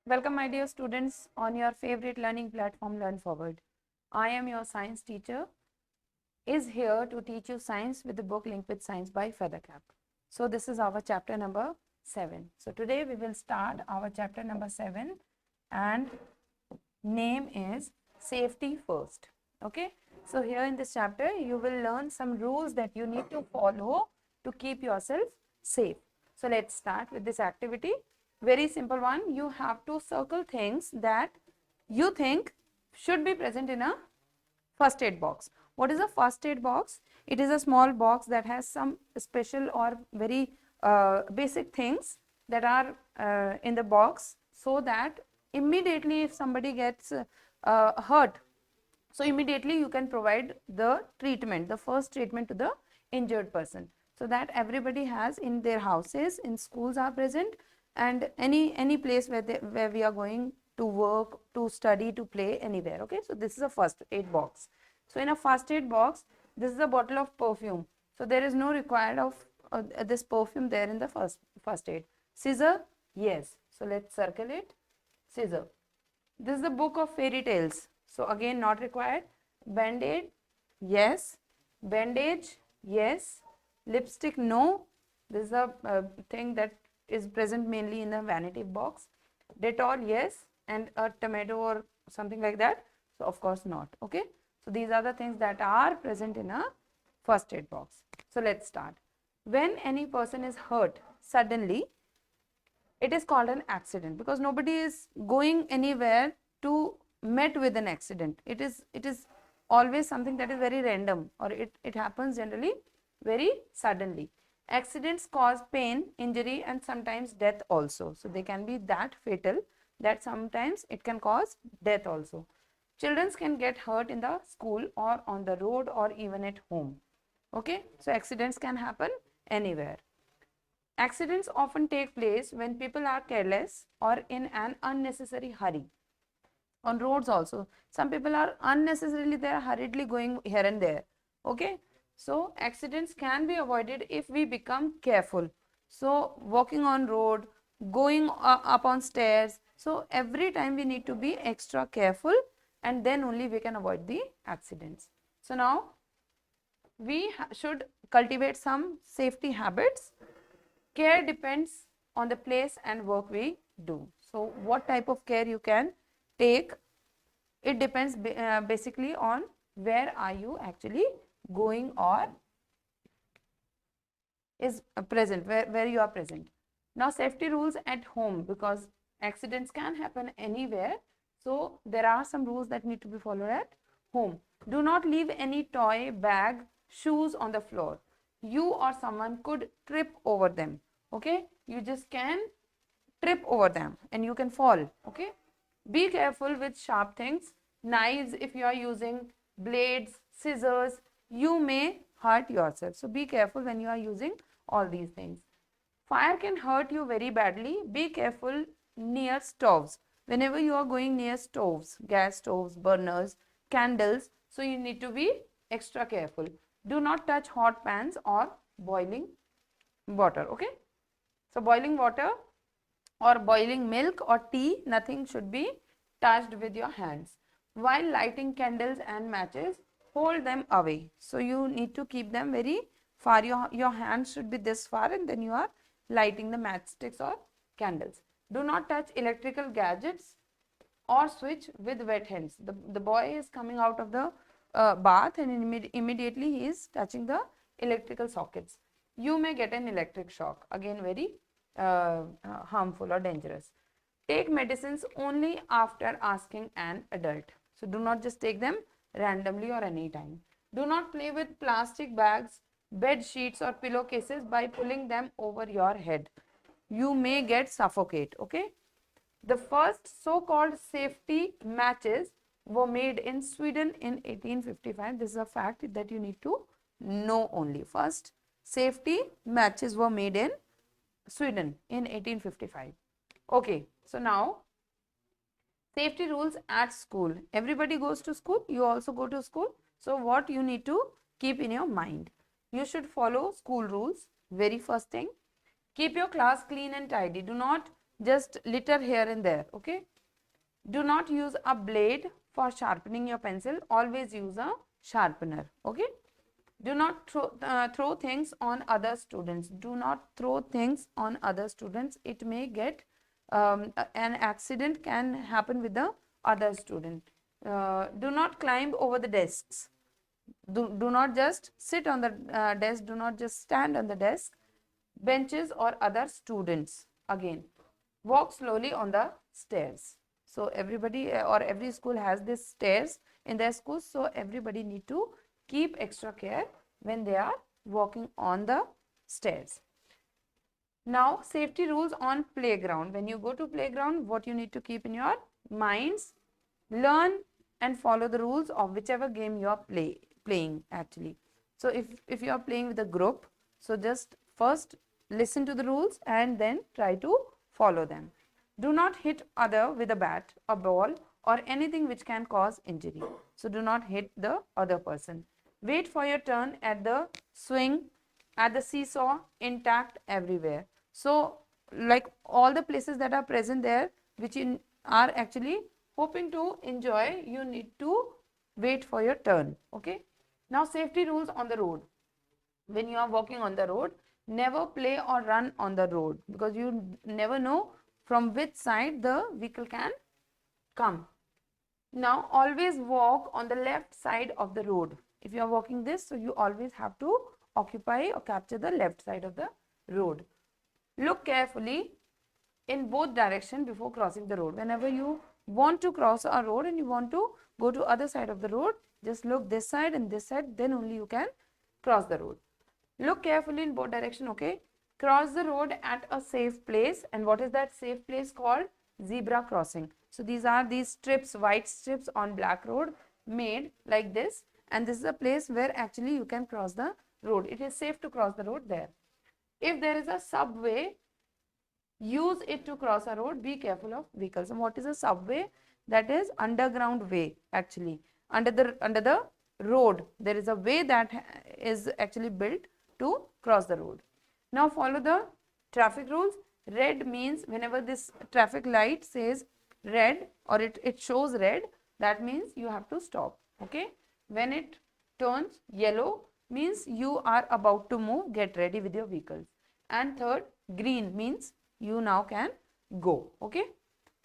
Welcome, my dear students, on your favorite learning platform, Learn Forward. I am your science teacher, is here to teach you science with the book Link with Science by Feathercap. So, this is our chapter number 7. So, today we will start our chapter number 7 and name is Safety First. Okay. So, here in this chapter, you will learn some rules that you need to follow to keep yourself safe. So, let's start with this activity. Very simple one. You have to circle things that you think should be present in a first aid box. What is a first aid box? It is a small box that has some special or very basic things that are in the box, so that immediately if somebody gets hurt, so immediately you can provide the treatment, the first treatment to the injured person. So that everybody has in their houses, in schools are present, and any place where we are going to work, to study, to play, anywhere. Okay, so this is a first aid box. So in a first aid box, this is a bottle of perfume. So there is no required of this perfume there in the first aid. Scissor, yes. So let's circle it. Scissor. This is the book of fairy tales. So again, not required. Band-aid, yes. Bandage, yes. Lipstick, no. This is a thing that is present mainly in the vanity box. Dettol, yes. And a tomato or something like that. So of course not. Okay. So these are the things that are present in a first aid box. So let's start. When any person is hurt suddenly, it is called an accident, because nobody is going anywhere to met with an accident. It is always something that is very random, or it happens generally very suddenly. Accidents cause pain, injury, and sometimes death also. So they can be that fatal that sometimes it can cause death also. Children can get hurt in the school or on the road or even at home. Okay, so accidents can happen anywhere. Accidents often take place when people are careless or in an unnecessary hurry. On roads also, some people are unnecessarily there, hurriedly going here and there. Okay, so accidents can be avoided if we become careful. So walking on road, going up on stairs, so every time we need to be extra careful, and then only we can avoid the accidents. So now we should cultivate some safety habits. Care depends on the place and work we do. So what type of care you can take, it depends basically on where are you actually going or is present, where you are present. Now safety rules at home, because accidents can happen anywhere. So there are some rules that need to be followed at home. Do not leave any toy, bag, shoes on the floor. You or someone could trip over them. Okay, you just can trip over them and you can fall. Okay, be careful with sharp things, knives. If you are using blades, scissors, you may hurt yourself. So be careful when you are using all these things. Fire can hurt you very badly. Be careful near stoves. Whenever you are going near stoves, gas stoves, burners, candles, so you need to be extra careful. Do not touch hot pans or boiling water. Okay, so boiling water or boiling milk or tea, nothing should be touched with your hands. While lighting candles and matches, hold them away. So you need to keep them very far. Your hands should be this far, and then you are lighting the matchsticks or candles. Do not touch electrical gadgets or switch with wet hands. The boy is coming out of the bath, and immediately he is touching the electrical sockets. You may get an electric shock. Again, very harmful or dangerous. Take medicines only after asking an adult. So do not just take them randomly or anytime. Do not play with plastic bags, bed sheets or pillowcases by pulling them over your head. You may get suffocate. Okay. The first so-called safety matches were made in Sweden in 1855. This is a fact that you need to know only. First safety matches were made in Sweden in 1855. Okay, so now safety rules at school. Everybody goes to school, you also go to school. So what you need to keep in your mind? You should follow school rules. Very first thing, keep your class clean and tidy. Do not just litter here and there. Okay. Do not use a blade for sharpening your pencil. Always use a sharpener. Okay. Do not throw things on other students. Do not throw things on other students. It may get an accident can happen with the other student. Do not climb over the desks. Do not just sit on the desk. Do not just stand on the desk, benches or other students. Again, walk slowly on the stairs. So everybody or every school has this stairs in their schools. So everybody need to keep extra care when they are walking on the stairs. Now, safety rules on playground. When you go to playground, what you need to keep in your minds, learn and follow the rules of whichever game you are playing actually. So if you are playing with a group, so just first listen to the rules and then try to follow them. Do not hit other with a bat, a ball or anything which can cause injury. So do not hit the other person. Wait for your turn at the swing, at the seesaw, intact everywhere. So like all the places that are present there which you are actually hoping to enjoy, you need to wait for your turn. Okay. Now safety rules on the road. When you are walking on the road, never play or run on the road because you never know from which side the vehicle can come. Now always walk on the left side of the road. If you are walking this, so you always have to occupy or capture the left side of the road. Look carefully in both directions before crossing the road. Whenever you want to cross a road and you want to go to other side of the road, just look this side and this side, then only you can cross the road. Look carefully in both directions. Okay. Cross the road at a safe place. And what is that safe place called? Zebra crossing. So these are these strips, white strips on black road made like this, and this is a place where actually you can cross the road. It is safe to cross the road there. If there is a subway, use it to cross a road. Be careful of vehicles. And what is a subway? That is underground way actually. Under the road, there is a way that is actually built to cross the road. Now follow the traffic rules. Red means whenever this traffic light says red or it shows red, that means you have to stop. Okay. When it turns yellow means you are about to move, get ready with your vehicles. And third, green means you now can go. Okay.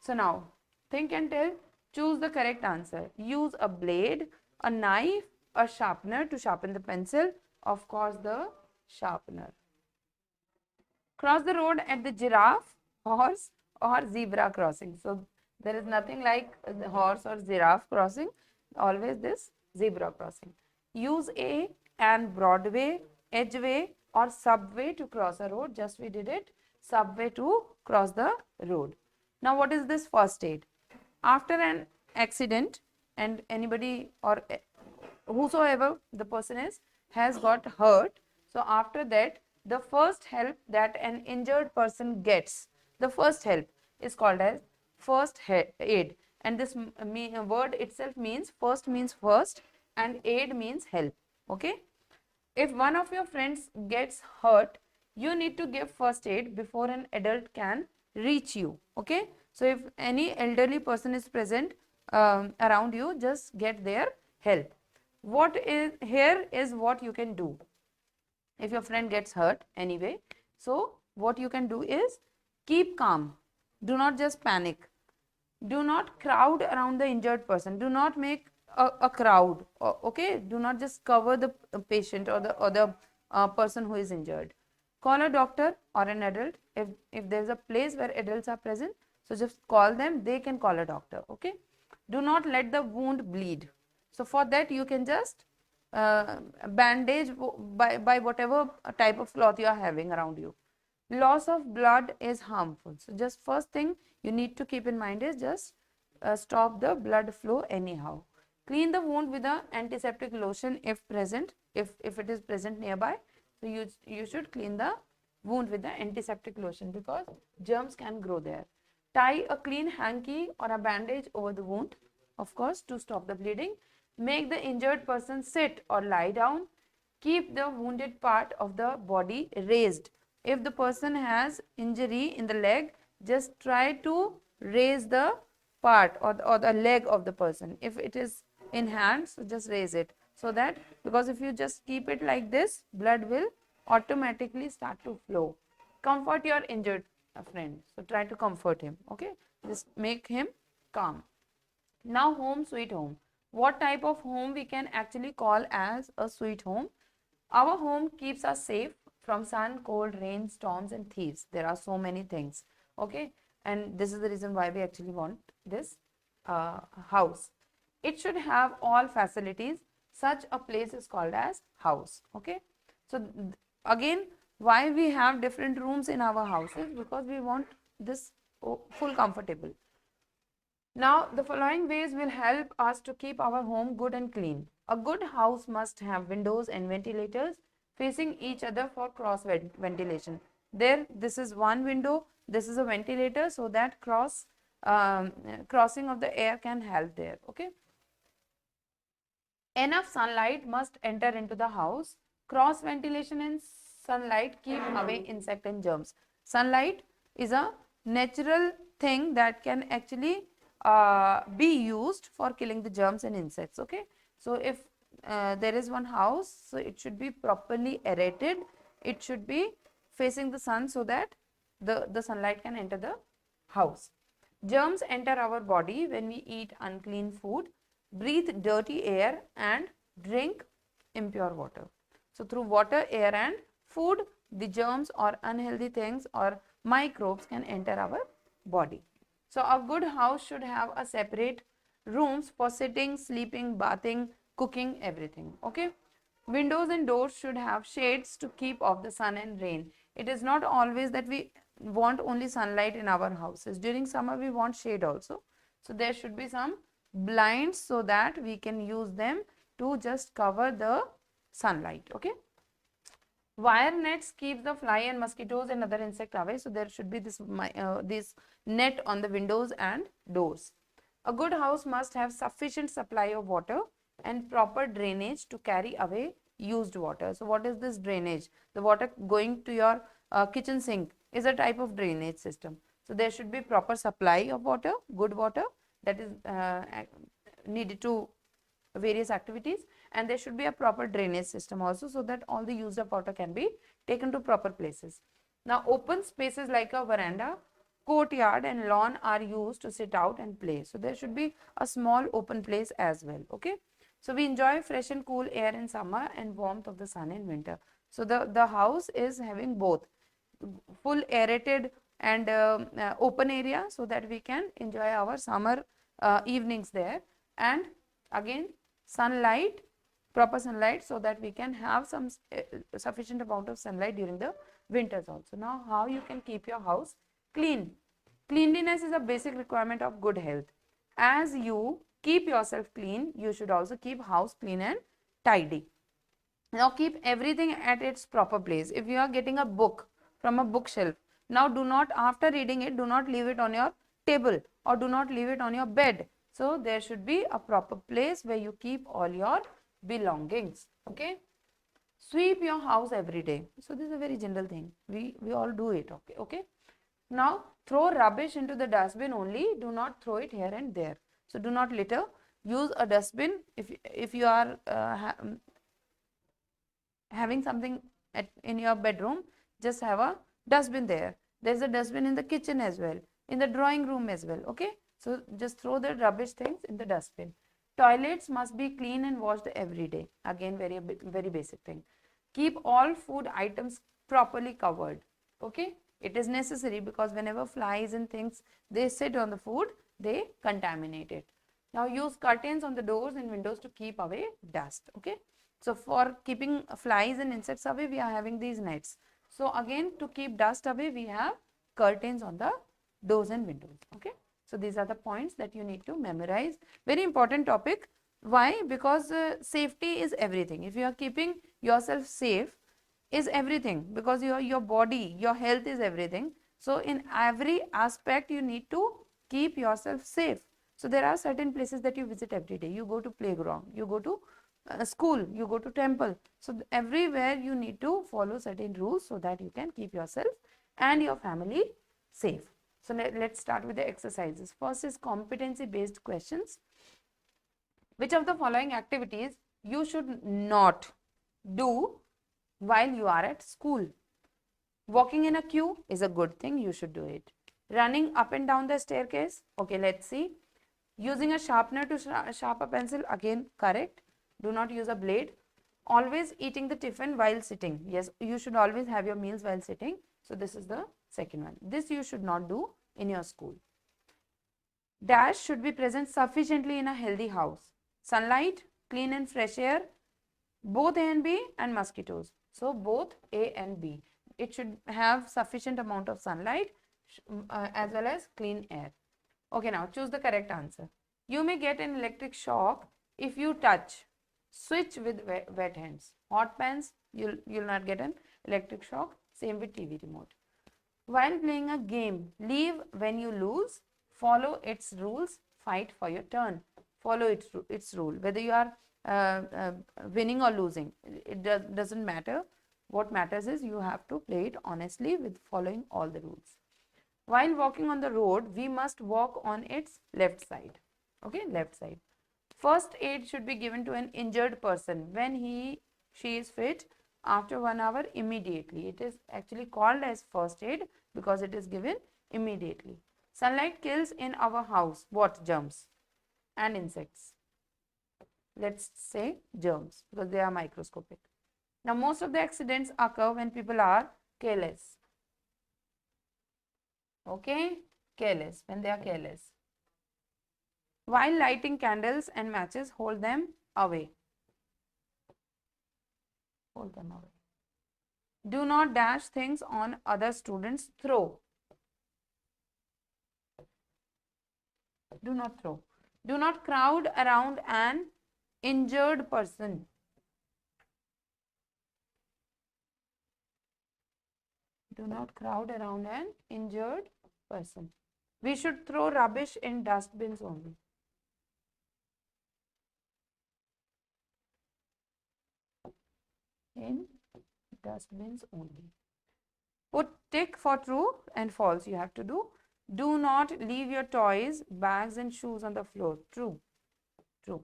So now think and tell, choose the correct answer. Use a blade, a knife, a sharpener to sharpen the pencil. Of course, the sharpener. Cross the road at the giraffe, horse or zebra crossing. So there is nothing like the horse or giraffe crossing, always this zebra crossing. Use an Broadway, edgeway or subway to cross a road. Just we did it, subway to cross the road. Now what is this first aid? After an accident and anybody or whosoever the person is has got hurt, so after that the first help that an injured person gets, the first help is called as first aid, and this word itself means first and aid means help. Okay. If one of your friends gets hurt, you need to give first aid before an adult can reach you. Okay. So if any elderly person is present around you, just get their help. What is here is what you can do if your friend gets hurt anyway. So what you can do is keep calm. Do not just panic. Do not crowd around the injured person. Do not make a crowd. Okay. Do not just cover the patient or the person who is injured. Call a doctor or an adult. If there is a place where adults are present, so just call them. They can call a doctor. Okay. Do not let the wound bleed. So for that you can just bandage by whatever type of cloth you are having around you. Loss of blood is harmful. So just first thing you need to keep in mind is just stop the blood flow anyhow. Clean the wound with an antiseptic lotion if present, if it is present nearby. So you should clean the wound with the antiseptic lotion because germs can grow there. Tie a clean hanky or a bandage over the wound, of course, to stop the bleeding. Make the injured person sit or lie down. Keep the wounded part of the body raised. If the person has injury in the leg, just try to raise the part or the leg of the person. If it is in hand, so just raise it, so that, because if you just keep it like this, blood will automatically start to flow. Comfort your injured friend. So try to comfort him. Okay, just make him calm. Now, home sweet home. What type of home we can actually call as a sweet home? Our home keeps us safe from sun, cold, rain, storms, and thieves. There are so many things. Okay, and this is the reason why we actually want this house. It should have all facilities. Such a place is called as house. Okay, so again, why we have different rooms in our houses? Because we want this full comfortable. Now, the following ways will help us to keep our home good and clean. A good house must have windows and ventilators facing each other for cross ventilation. There, this is one window, this is a ventilator, so that crossing of the air can help there. Okay. Enough sunlight must enter into the house. Cross ventilation and sunlight keep away insect and germs. Sunlight is a natural thing that can actually be used for killing the germs and insects. Okay, so if there is one house, so it should be properly aerated. It should be facing the sun so that the sunlight can enter the house. Germs enter our body when we eat unclean food, breathe dirty air, and drink impure water. So through water, air, and food, the germs or unhealthy things or microbes can enter our body. So a good house should have a separate rooms for sitting, sleeping, bathing, cooking, everything. Okay. Windows and doors should have shades to keep off the sun and rain. It is not always that we want only sunlight in our houses. During summer, we want shade also. So there should be some blinds so that we can use them to just cover the sunlight. Okay. Wire nets keep the fly and mosquitoes and other insect away. So there should be this net on the windows and doors. A good house must have sufficient supply of water and proper drainage to carry away used water. So what is this drainage? The water going to your kitchen sink is a type of drainage system. So there should be proper supply of water, good water that is needed to various activities, and there should be a proper drainage system also, so that all the used up water can be taken to proper places. Now, open spaces like a veranda, courtyard, and lawn are used to sit out and play. So there should be a small open place as well. Okay. So we enjoy fresh and cool air in summer and warmth of the sun in winter. So the house is having both full aerated and open area, so that we can enjoy our summer evenings there, and again sunlight, proper sunlight, so that we can have some sufficient amount of sunlight during the winters also. Now, how you can keep your house clean? Cleanliness is a basic requirement of good health. As you keep yourself clean, you should also keep house clean and tidy. Now, keep everything at its proper place. If you are getting a book from a bookshelf, now do not, after reading it, do not leave it on your table or do not leave it on your bed. So there should be a proper place where you keep all your belongings. Okay. Sweep your house every day. So this is a very general thing. We all do it. Okay. Okay. Now throw rubbish into the dustbin only. Do not throw it here and there. So do not litter. Use a dustbin if you are having something in your bedroom. Just have a dustbin there. There's a dustbin in the kitchen as well, in the drawing room as well. Okay. So just throw the rubbish things in the dustbin. Toilets must be clean and washed every day. Again, very basic thing. Keep all food items properly covered. Okay. It is necessary because whenever flies and things, they sit on the food, they contaminate it. Now use curtains on the doors and windows to keep away dust. Okay. So for keeping flies and insects away, we are having these nets. So again, to keep dust away, we have curtains on the doors and windows. Okay. So these are the points that you need to memorize. Very important topic. Why? Because safety is everything. If you are keeping yourself safe, is everything, because your body, your health is everything. So in every aspect, you need to keep yourself safe. So there are certain places that you visit every day. You go to playground, you go to school, you go to temple. So everywhere you need to follow certain rules so that you can keep yourself and your family safe. So let's start with the exercises. First is competency based questions. Which of the following activities you should not do while you are at school? Walking in a queue is a good thing, you should do it. Running up and down the staircase, okay, let's see. Using a sharpener to sharp a pencil, again correct. Do not use a blade. Always eating the tiffin while sitting. Yes, you should always have your meals while sitting. So this is the second one. This you should not do in your school. Dash should be present sufficiently in a healthy house. Sunlight, clean and fresh air, both A and B, and mosquitoes. So both A and B. It should have sufficient amount of sunlight as well as clean air. Okay, now choose the correct answer. You may get an electric shock if you touch switch with wet hands. Hot pans, you'll not get an electric shock. Same with TV remote. While playing a game, leave when you lose. Follow its rules. Fight for your turn. Follow its rule. Whether you are winning or losing, it doesn't matter. What matters is you have to play it honestly with following all the rules. While walking on the road, we must walk on its left side. Okay, left side. First aid should be given to an injured person when she is fit after 1 hour immediately. It is actually called as first aid because it is given immediately. Sunlight kills in our house what? Germs and insects. Let's say germs because they are microscopic. Now, most of the accidents occur when people are careless. Okay, careless, when they are careless. While lighting candles and matches, hold them away. Hold them away. Do not dash things on other students. Throw. Do not throw. Do not crowd around an injured person. Do not crowd around an injured person. We should throw rubbish in dustbins only. In dustbins only. Put tick for true and false. You have to do. Do not leave your toys, bags and shoes on the floor. True. True.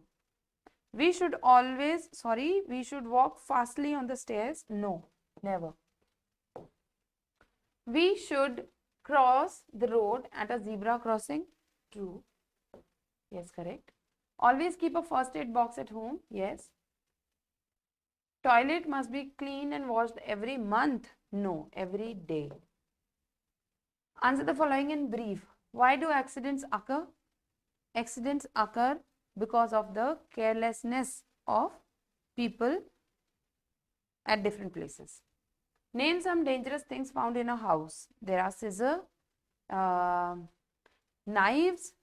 We should we should walk fastly on the stairs. No, never. We should cross the road at a zebra crossing. True. Yes, correct. Always keep a first aid box at home. Yes. Toilet must be cleaned and washed every month. No, every day. Answer the following in brief. Why do accidents occur? Accidents occur because of the carelessness of people at different places. Name some dangerous things found in a house. There are scissors, knives,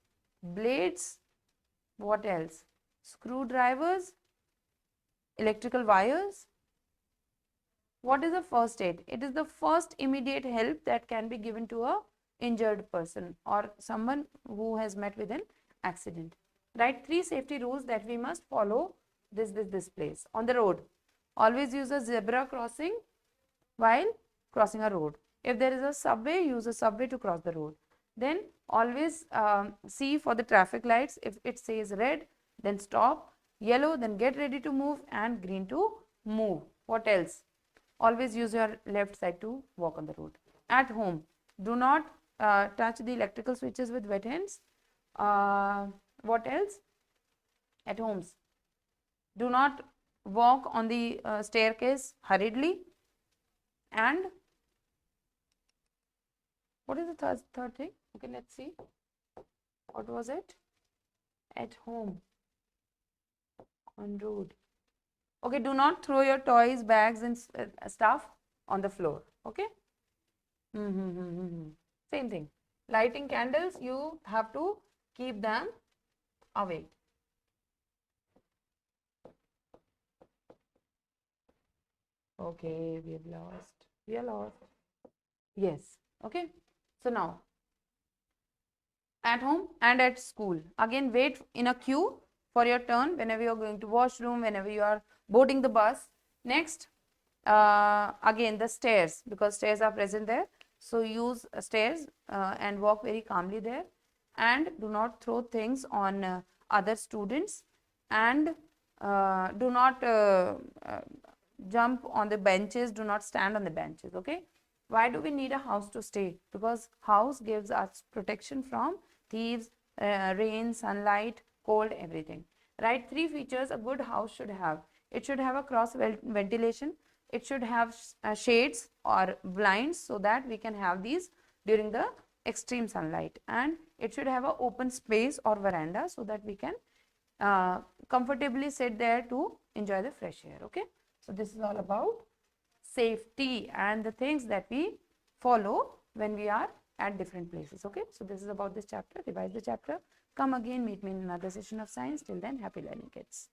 blades, what else? Screwdrivers, electrical wires. What is a first aid? It is the first immediate help that can be given to a injured person or someone who has met with an accident. Write 3 safety rules that we must follow this place. On the road, always use a zebra crossing while crossing a road. If there is a subway, use a subway to cross the road. Then always see for the traffic lights. If it says red, then stop. Yellow, then get ready to move, and green to move. What else? Always use your left side to walk on the road. At home, do not touch the electrical switches with wet hands. What else? At homes, do not walk on the staircase hurriedly. And what is the third thing? Okay, let's see. What was it? At home, on road. Okay, do not throw your toys, bags and stuff on the floor. Okay. Same thing. Lighting candles, you have to keep them away. Okay, we have lost. We are lost. Yes. Okay. So now, at home and at school, again wait in a queue for your turn whenever you are going to washroom, whenever you are boarding the bus. Next, again the stairs, because stairs are present there. So use stairs and walk very calmly there, and do not throw things on other students, and do not jump on the benches, do not stand on the benches. Okay, why do we need a house to stay? Because house gives us protection from thieves, rain, sunlight, cold, everything. Right? Three features a good house should have. It should have a cross ventilation. It should have shades or blinds so that we can have these during the extreme sunlight, and it should have an open space or veranda so that we can comfortably sit there to enjoy the fresh air. Okay, so this is all about safety and the things that we follow when we are at different places. Okay, so this is about this chapter. Revise the chapter, come again, meet me in another session of science. Till then, happy learning, kids.